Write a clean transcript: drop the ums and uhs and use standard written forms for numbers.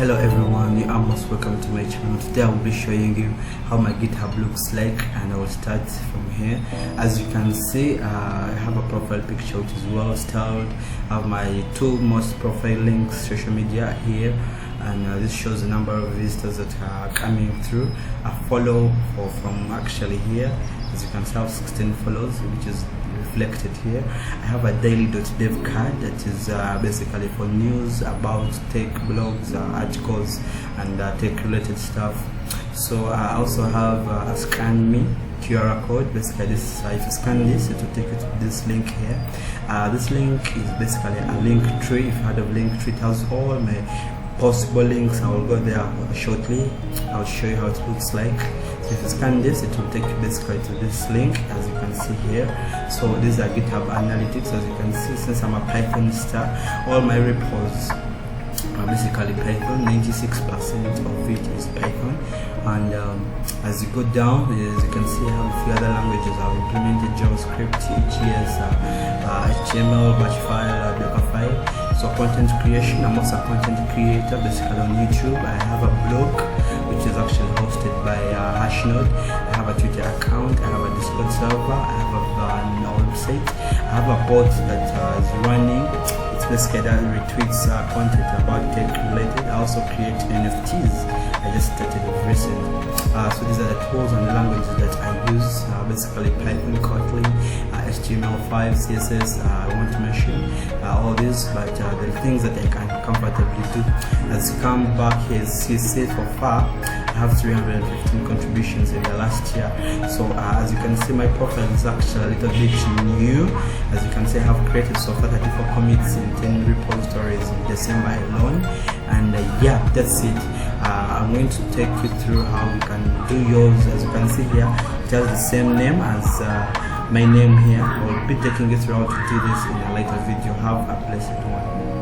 Hello everyone, you are most welcome to my channel. Today I will be showing you how my GitHub looks like, and I will start from here. As you can see, I have a profile picture which is well styled. I have my two most profile links, social media here, and this shows the number of visitors that are coming through. I follow from actually here. As you can see, I have 16 follows, which is reflected here. I have a daily.dev card that is basically for news about tech blogs, articles, and tech related stuff. So I also have a scan me QR code. Basically, this if you scan this, it will take you to this link here. This link is basically a link tree. If you heard of link tree, it has all my possible links. I will go there shortly. I'll show you how it looks like. So if you scan this, it will take you basically to this link, as you can see here. So these are GitHub analytics. As you can see, since I'm a Python star, all my repos are basically Python. 96% of it is Python. And as you go down, as you can see, I have a few other languages. I've implemented JavaScript, EGS, HTML, batch file, Docker file. So content creation, I'm also a content creator basically on YouTube. I have a blog which is actually hosted by Hashnode. I have a Twitter account, I have a Discord server, I have a website, I have a bot that is running. It's basically that retweets content about tech related. I also create NFTs. I just started it recently. So these are the tools and the languages that I use, basically Python, Kotlin, HTML5, CSS. I want to mention all these, but the things that I can comfortably do. As you come back here, you see so far I have 315 contributions in the last year. So as you can see, my profile is actually a little bit new. As you can see, I have created so far 34 commits in 10 repositories in December alone. And yeah, that's it. I'm going to take you through how you can do yours. As you can see here, it has the same name as my name here. I will be taking you through how to do this in a later video. Have a blessed one.